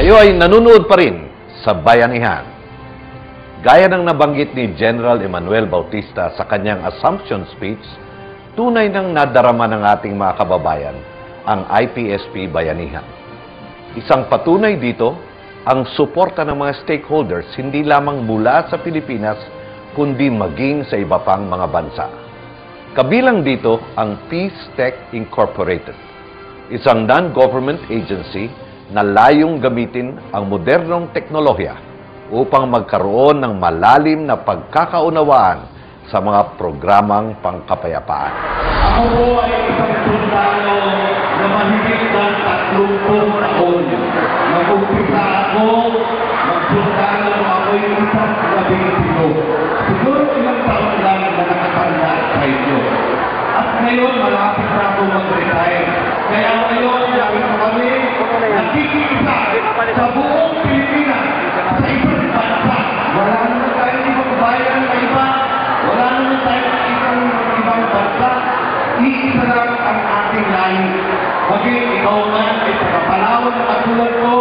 Kayo ay nanonood pa rin sa Bayanihan. Gaya ng nabanggit ni General Emmanuel Bautista sa kanyang Assumption speech, tunay nang nadarama ng ating mga kababayan ang IPSP Bayanihan. Isang patunay dito, ang suporta ng mga stakeholders hindi lamang mula sa Pilipinas, kundi maging sa iba pang mga bansa. Kabilang dito ang Peace Tech Incorporated, isang non-government agency na layong gamitin ang modernong teknolohiya upang magkaroon ng malalim na pagkakaunawaan sa mga programang pangkapayapaan. Ako po ay isang sundalo na mahigit ng 30 taon. Nag-umpisa ako magsundalo na ako'y isang labing pito. Siguro ilang taon lang na nakatanda sa inyo. At ngayon, malapit na ako mag-retire. Kaya ngayon, sabi ko kami, nakikita sa buong Pilipinas, sa isang bansa. Wala naman tayong magbayan na iba. Wala naman tayong ibang bansa. Iisa lang ang ating lahi. Maging ikaw man ay taga-Palawan na katulad ko,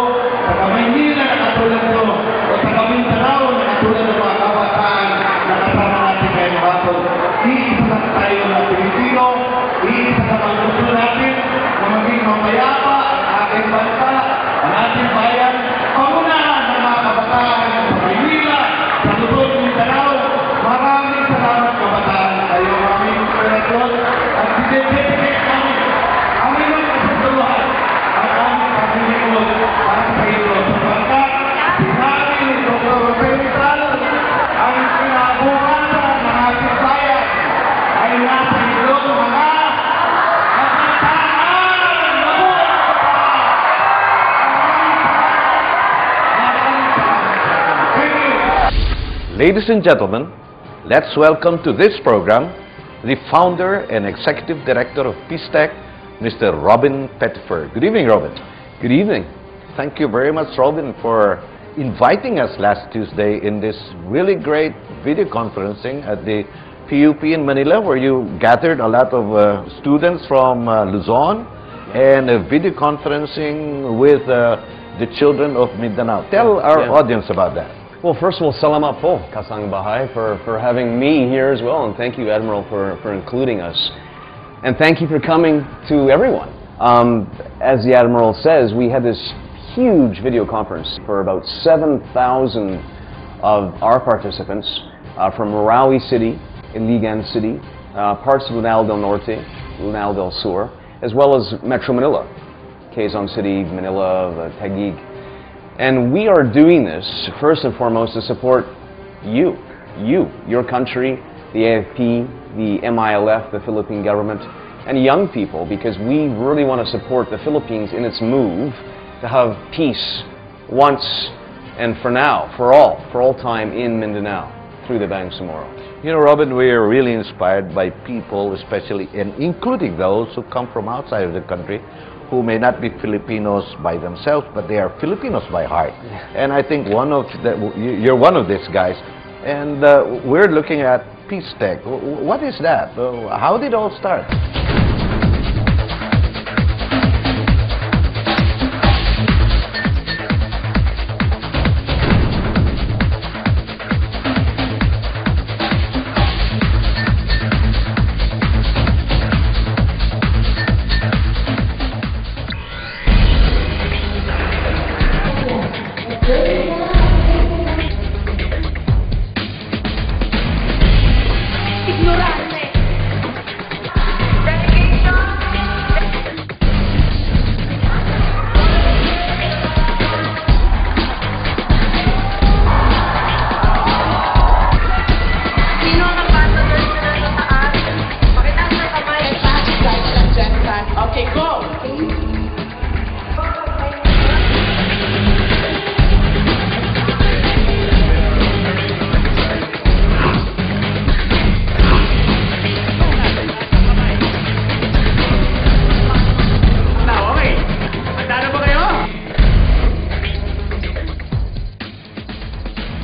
taga-Maynila na katulad ko, o taga-Mindanao na katulad ng mga kabataan na kasama natin ngayon batong. Iisa lang tayo na Pilipino, iisa lang ang gusto natin na maging mapayapa ang ating bansa, ang ating bayan, pangunahan ng mga kabataan sa Maynila, sa Luzon, Mindanao. Maraming salamat kabataan kayo, maraming inspirasyon at dinededicate namin. Amin ang kasasuluhan at aming paglingon para sa iyo. Sapagkat sinabi ni Dr. Rosenthal, ang kinabukasan ng ating bayan ay nasa ilong mga kabataan. Mabuhay kabataan! Thank you. Ladies and gentlemen, let's welcome to this program the founder and executive director of Peace Tech, Mr. Robin Pettifer. Good evening, Robin. Good evening. Thank you very much, Robin, for inviting us last Tuesday in this really great video conferencing at the PUP in Manila, where you gathered a lot of students from Luzon and video conferencing with the children of Mindanao. Tell our audience about that. Well, first of all, salamat po, Kasang Bahay, for having me here as well, and thank you, Admiral, for including us. And thank you for coming to everyone. As the Admiral says, we had this huge video conference for about 7,000 of our participants from Marawi City, Iligan City, parts of Lunal del Norte, Lunal del Sur, as well as Metro Manila, Quezon City, Manila, Taguig. And we are doing this, first and foremost, to support you, your country, the AFP, the MILF, the Philippine government, and young people, because we really want to support the Philippines in its move to have peace once and for now, for all time in Mindanao, through the Bangsamoro. You know, Robin, we are really inspired by people, especially, and including those who come from outside of the country, who may not be Filipinos by themselves, but they are Filipinos by heart. And I think you're one of these guys. And we're looking at Peace Tech. What is that? How did it all start?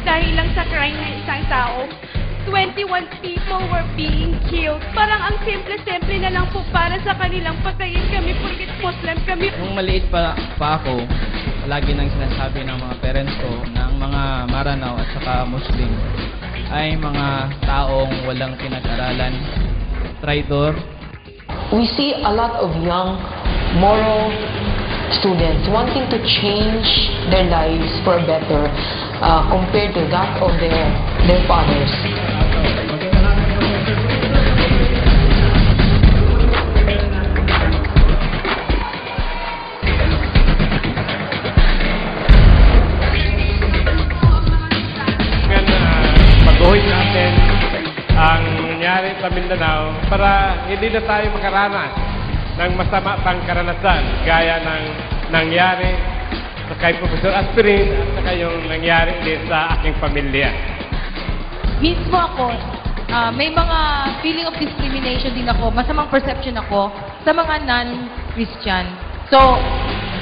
dahil lang sa crime ng isang tao. 21 people were being killed. Parang ang simple-simple na lang po para sa kanilang patayin kami porket Muslim kami. Nung maliit pa ako, lagi nang sinasabi ng mga parents ko ng mga Maranao at saka Muslim ay mga taong walang pinag-aralan, traitor. We see a lot of young, moral students wanting to change their lives for better compared to that of their fathers. Pag-uwi natin ang nangyari sa Mindanao para hindi na tayo makaranas ng masama pang karanasan gaya ng nangyari sa kay Professor Aspirin at saka yung nangyari din sa aking pamilya. Mismo ako, may mga feeling of discrimination din ako, masamang perception ako sa mga non-Christian. So,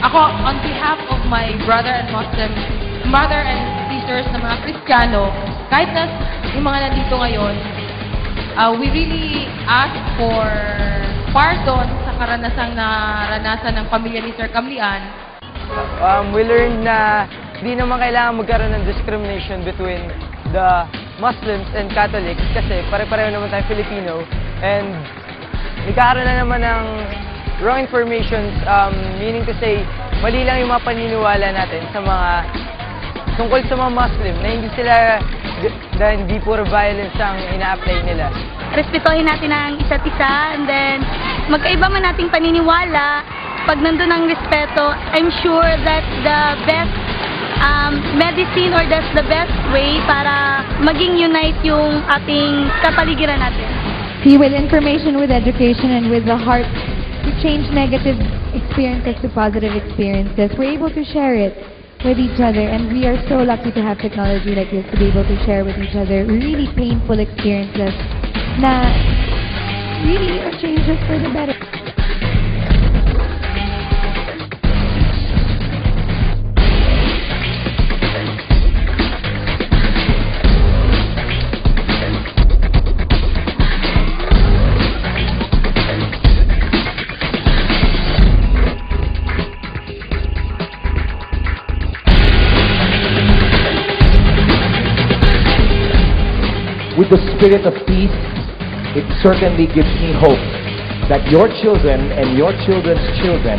ako, on behalf of my brother and sisters na mga Kristiyano, kahit na yung mga nandito ngayon, we really ask for pardon sa naranasan ng pamilya ni Sir Camlian. We learned na di naman kailangan magkaroon ng discrimination between the Muslims and Catholics kasi pare-pareho naman tayo Filipino, and nagkakaroon na naman ng wrong information, meaning to say, mali lang yung mga paniniwala natin sa mga tungkol sa mga Muslim na hindi puro violence ang ina-apply nila. Respetuhin natin ang isa't isa, and then magkaiba man nating paniniwala, pag nandun ang respeto, I'm sure that's the best medicine or that's the best way para maging unite yung ating kapaligiran natin. See, with information, with education, and with the heart to change negative experiences to positive experiences, we're able to share it with each other, and we are so lucky to have technology like this to be able to share with each other really painful experiences na really are changes for the better. With the spirit of peace, it certainly gives me hope that your children and your children's children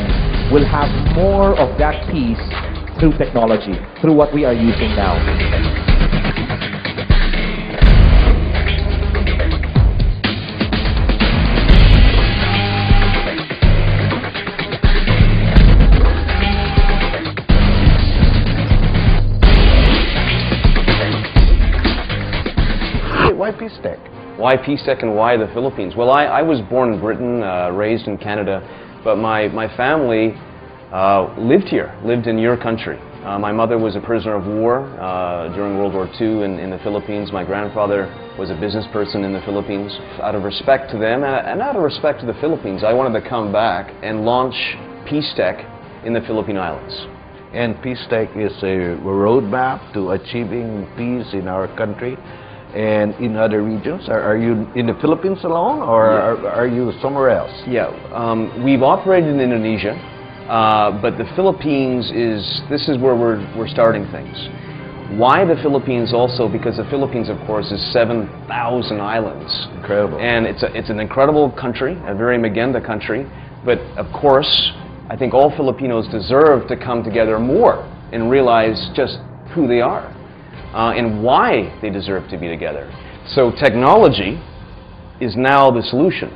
will have more of that peace through technology, through what we are using now. Why Peace Tech? Why Peace Tech and why the Philippines? Well, I was born in Britain, raised in Canada, but my family lived here, lived in your country. My mother was a prisoner of war during World War II in the Philippines. My grandfather was a business person in the Philippines. Out of respect to them and out of respect to the Philippines, I wanted to come back and launch Peace Tech in the Philippine Islands. And Peace Tech is a roadmap to achieving peace in our country and in other regions. Are you in the Philippines alone, or are you somewhere else? Yeah, we've operated in Indonesia, but the Philippines this is where we're starting things. Why the Philippines also? Because the Philippines, of course, is 7,000 islands. Incredible. And it's an incredible country, a very Maganda country, but of course, I think all Filipinos deserve to come together more and realize just who they are. And why they deserve to be together. So technology is now the solution.